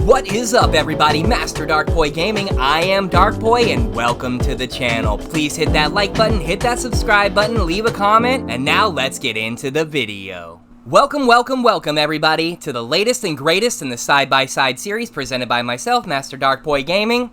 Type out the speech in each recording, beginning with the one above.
What is up, everybody? Master Darkpoi Gaming. I am Darkpoi, and welcome to the channel. Please hit that like button, hit that subscribe button, leave a comment, and now let's get into the video. Welcome, everybody, to the latest and greatest in the side-by-side series presented by myself, Master Darkpoi Gaming.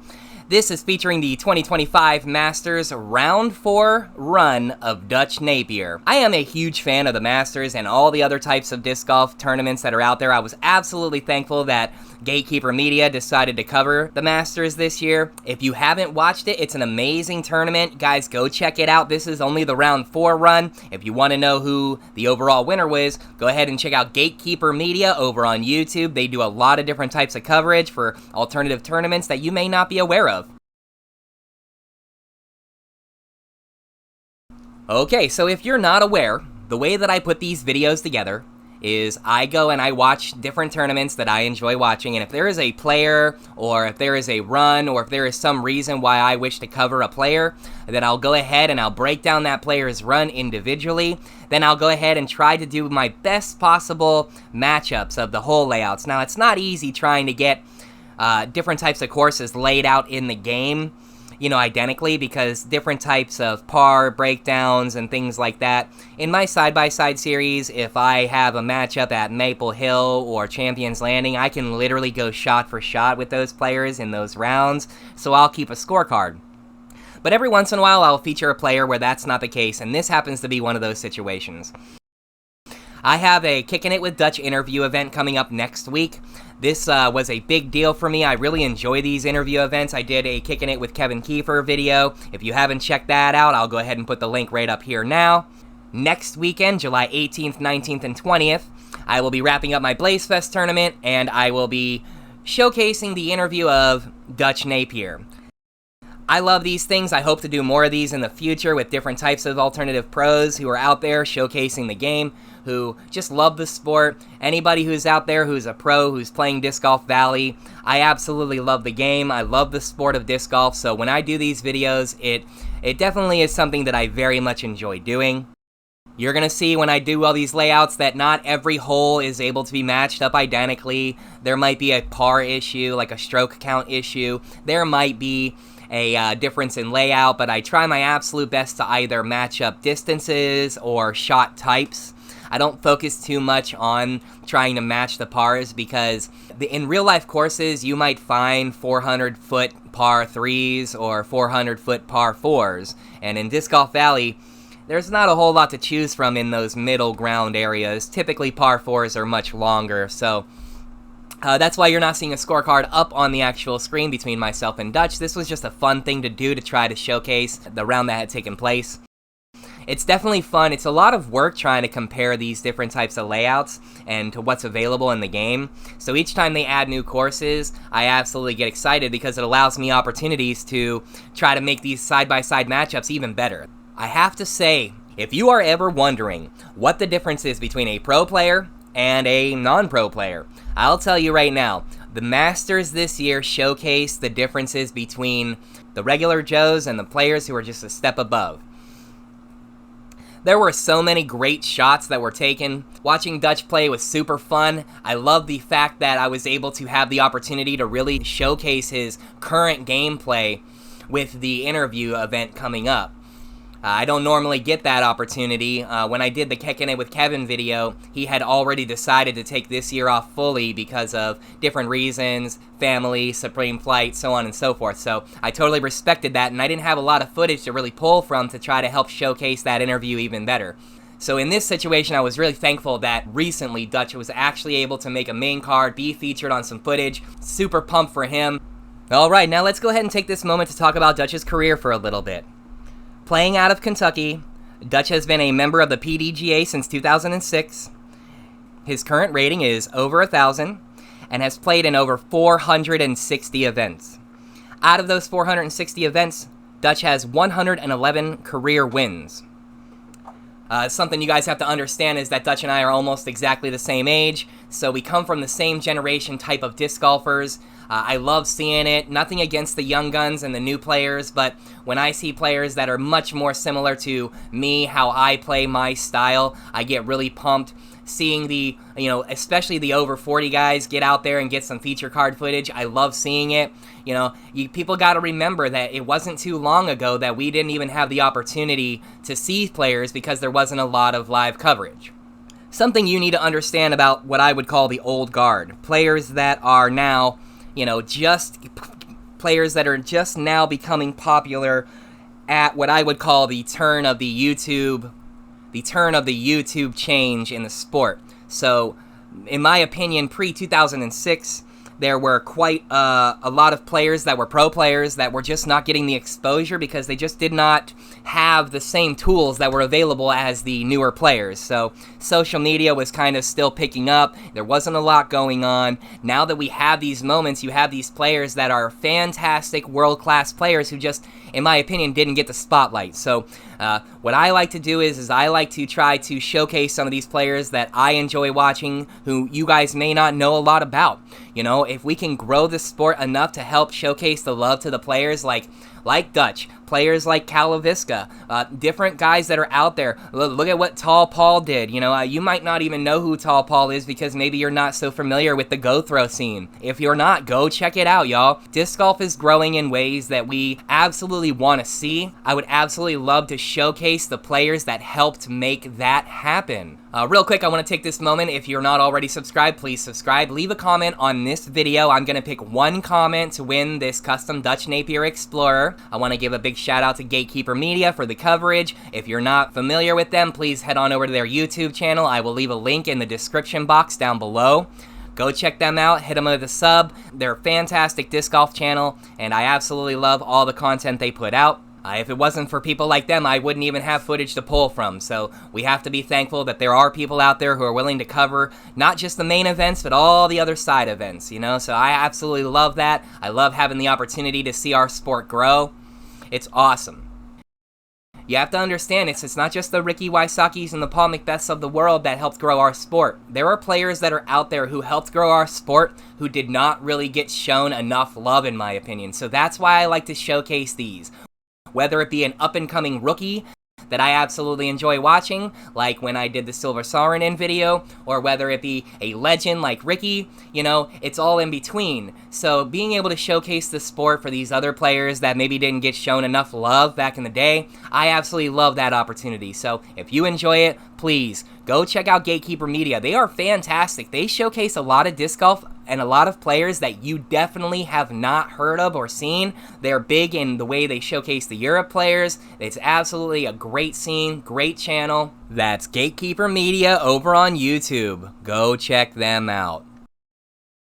This is featuring the 2025 Masters Round 4 run of Dutch Napier. I am a huge fan of the Masters and all the other types of disc golf tournaments that are out there. I was absolutely thankful that Gatekeeper Media decided to cover the Masters this year. If you haven't watched it, it's an amazing tournament. Guys, go check it out. This is only the Round 4 run. If you want to know who the overall winner was, go ahead and check out Gatekeeper Media over on YouTube. They do a lot of different types of coverage for alternative tournaments that you may not be aware of. Okay, so if you're not aware, the way that I put these videos together is I go and I watch different tournaments that I enjoy watching, and if there is a player, or if there is a run, or if there is some reason why I wish to cover a player, then I'll go ahead and I'll break down that player's run individually. Then I'll go ahead and try to do my best possible matchups of the whole layouts. Now, it's not easy trying to get different types of courses laid out in the game, you know, identically, because different types of par breakdowns and things like that. In my side-by-side series, if I have a matchup at Maple Hill or Champions Landing, I can literally go shot for shot with those players in those rounds, so I'll keep a scorecard. But every once in a while, I'll feature a player where that's not the case, and this happens to be one of those situations. I have a Kickin' It with Dutch interview event coming up next week. This was a big deal for me. I really enjoy these interview events. I did a Kickin' It with Kevin Kiefer video. If you haven't checked that out, I'll go ahead and put the link right up here now. Next weekend, July 18th, 19th, and 20th, I will be wrapping up my Blaze Fest tournament, and I will be showcasing the interview of Dutch Napier. I love these things. I hope to do more of these in the future with different types of alternative pros who are out there showcasing the game, who just love the sport. Anybody who's out there who's a pro, who's playing Disc Golf Valley, I absolutely love the game. I love the sport of disc golf, so when I do these videos, it definitely is something that I very much enjoy doing. You're going to see when I do all these layouts that not every hole is able to be matched up identically. There might be a par issue, like a stroke count issue. There might be a difference in layout, but I try my absolute best to either match up distances or shot types. I don't focus too much on trying to match the pars, because in real life courses you might find 400-foot par 3s or 400-foot par 4s, and in Disc Golf Valley there's not a whole lot to choose from in those middle ground areas. Typically par 4s are much longer, so that's why you're not seeing a scorecard up on the actual screen between myself and Dutch. This was just a fun thing to do to try to showcase the round that had taken place. It's definitely fun. It's a lot of work trying to compare these different types of layouts and to what's available in the game. So each time they add new courses, I absolutely get excited because it allows me opportunities to try to make these side-by-side matchups even better. I have to say, if you are ever wondering what the difference is between a pro player and a non-pro player, I'll tell you right now, the Masters this year showcased the differences between the regular Joes and the players who are just a step above. There were so many great shots that were taken. Watching Dutch play was super fun. I love the fact that I was able to have the opportunity to really showcase his current gameplay with the interview event coming up. I don't normally get that opportunity. When I did the Kickin' It with Kevin video, he had already decided to take this year off fully because of different reasons, family, Supreme Flight, so on and so forth. So I totally respected that, and I didn't have a lot of footage to really pull from to try to help showcase that interview even better. So in this situation, I was really thankful that recently Dutch was actually able to make a main card, be featured on some footage. Super pumped for him. Alright, now let's go ahead and take this moment to talk about Dutch's career for a little bit. Playing out of Kentucky, Dutch has been a member of the PDGA since 2006. His current rating is over 1,000 and has played in over 460 events. Out of those 460 events, Dutch has 111 career wins. Something you guys have to understand is that Dutch and I are almost exactly the same age, so we come from the same generation type of disc golfers. I love seeing it. Nothing against the young guns and the new players, but when I see players that are much more similar to me, how I play my style, I get really pumped. Seeing the, especially the over 40 guys get out there and get some feature card footage, I love seeing it. People got to remember that it wasn't too long ago that we didn't even have the opportunity to see players because there wasn't a lot of live coverage. Something you need to understand about what I would call the old guard, players that are now, players that are just now becoming popular at what I would call the turn of the YouTube change in the sport. So, in my opinion, pre-2006, there were quite a lot of players that were pro players that were just not getting the exposure because they just did not have the same tools that were available as the newer players. So social media was kind of still picking up. There wasn't a lot going on. Now that we have these moments, you have these players that are fantastic world-class players who just, in my opinion, didn't get the spotlight. So what I like to do is I like to try to showcase some of these players that I enjoy watching who you guys may not know a lot about. If we can grow the sport enough to help showcase the love to the players like Dutch, players like Calavisca, different guys that are out there. Look at what Tall Paul did. You might not even know who Tall Paul is because maybe you're not so familiar with the go throw scene. If you're not, go check it out, y'all. Disc golf is growing in ways that we absolutely want to see. I would absolutely love to showcase the players that helped make that happen. Real quick, I want to take this moment. If you're not already subscribed, please subscribe. Leave a comment on this video. I'm going to pick one comment to win this custom Dutch Napier Explorer. I want to give a big shout out to Gatekeeper Media for the coverage. If you're not familiar with them, please head on over to their YouTube channel. I will leave a link in the description box down below. Go check them out, hit them with a sub. They're a fantastic disc golf channel, and I absolutely love all the content they put out. If it wasn't for people like them, I wouldn't even have footage to pull from. So we have to be thankful that there are people out there who are willing to cover not just the main events, but all the other side events, So I absolutely love that. I love having the opportunity to see our sport grow. It's awesome. You have to understand, it's not just the Ricky Wysocki's and the Paul Macbeths of the world that helped grow our sport. There are players that are out there who helped grow our sport who did not really get shown enough love, in my opinion. So that's why I like to showcase these. Whether it be an up-and-coming rookie that I absolutely enjoy watching, like when I did the Silver Saarinen video, or whether it be a legend like Ricky, it's all in between. So being able to showcase the sport for these other players that maybe didn't get shown enough love back in the day, I absolutely love that opportunity. So if you enjoy it, please go check out Gatekeeper Media. They are fantastic. They showcase a lot of disc golf and a lot of players that you definitely have not heard of or seen. They're big in the way they showcase the Europe players. It's absolutely a great scene, great channel. That's Gatekeeper Media over on YouTube. Go check them out.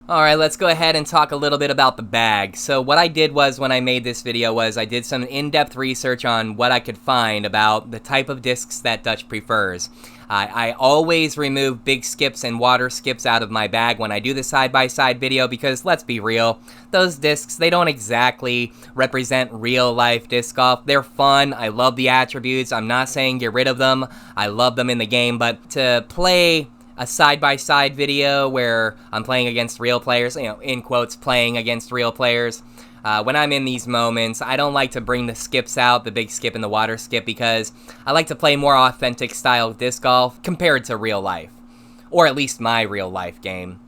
Alright, let's go ahead and talk a little bit about the bag. So what I did was, when I made this video, was I did some in-depth research on what I could find about the type of discs that Dutch prefers. I always remove big skips and water skips out of my bag when I do the side-by-side video because, let's be real, those discs, they don't exactly represent real-life disc golf. They're fun. I love the attributes. I'm not saying get rid of them. I love them in the game, but to play a side-by-side video where I'm playing against real players, in quotes, playing against real players, when I'm in these moments, I don't like to bring the skips out, the big skip and the water skip, because I like to play more authentic style disc golf compared to real life, or at least my real life game.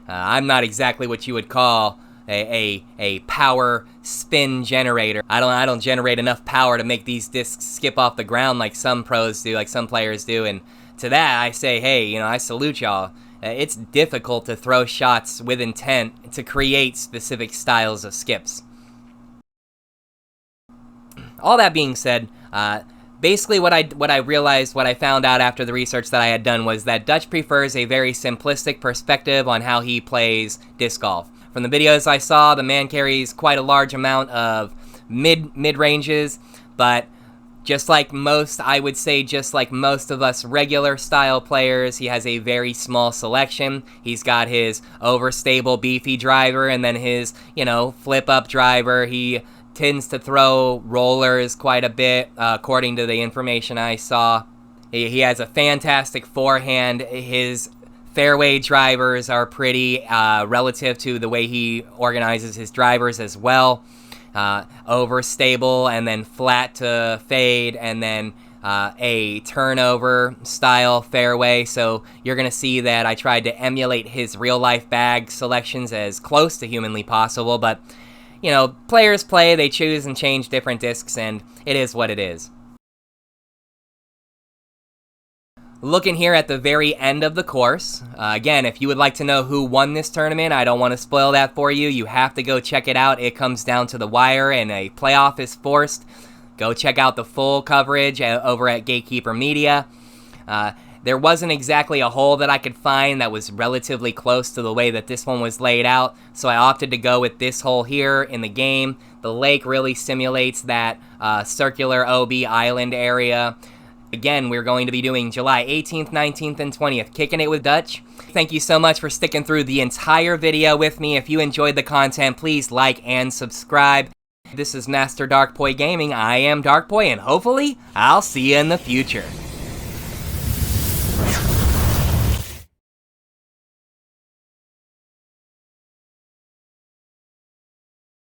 I'm not exactly what you would call a power spin generator. I don't generate enough power to make these discs skip off the ground like some pros do, like some players do, and to that I say, hey, I salute y'all. It's difficult to throw shots with intent to create specific styles of skips. All that being said, basically what I realized, what I found out after the research that I had done, was that Dutch prefers a very simplistic perspective on how he plays disc golf. From the videos I saw, the man carries quite a large amount of mid-ranges, but just like most of us regular style players, he has a very small selection. He's got his overstable beefy driver and then his, flip up driver. He tends to throw rollers quite a bit, according to the information I saw. He has a fantastic forehand. His fairway drivers are pretty relative to the way he organizes his drivers as well. Overstable and then flat to fade and then a turnover style fairway. So you're going to see that I tried to emulate his real life bag selections as close to humanly possible. But, you know, players play, they choose and change different discs, and it is what it is. Looking here at the very end of the course, again, if you would like to know who won this tournament, I don't want to spoil that for you. You have to go check it out. It comes down to the wire and a playoff is forced. Go check out the full coverage over at Gatekeeper Media. There wasn't exactly a hole that I could find that was relatively close to the way that this one was laid out, so I opted to go with this hole here in the game. The lake really simulates that circular OB island area. Again, we're going to be doing July 18th, 19th, and 20th, kicking it with Dutch. Thank you so much for sticking through the entire video with me. If you enjoyed the content, please like and subscribe. This is Master Darkpoi Gaming. I am Darkpoi, and hopefully, I'll see you in the future.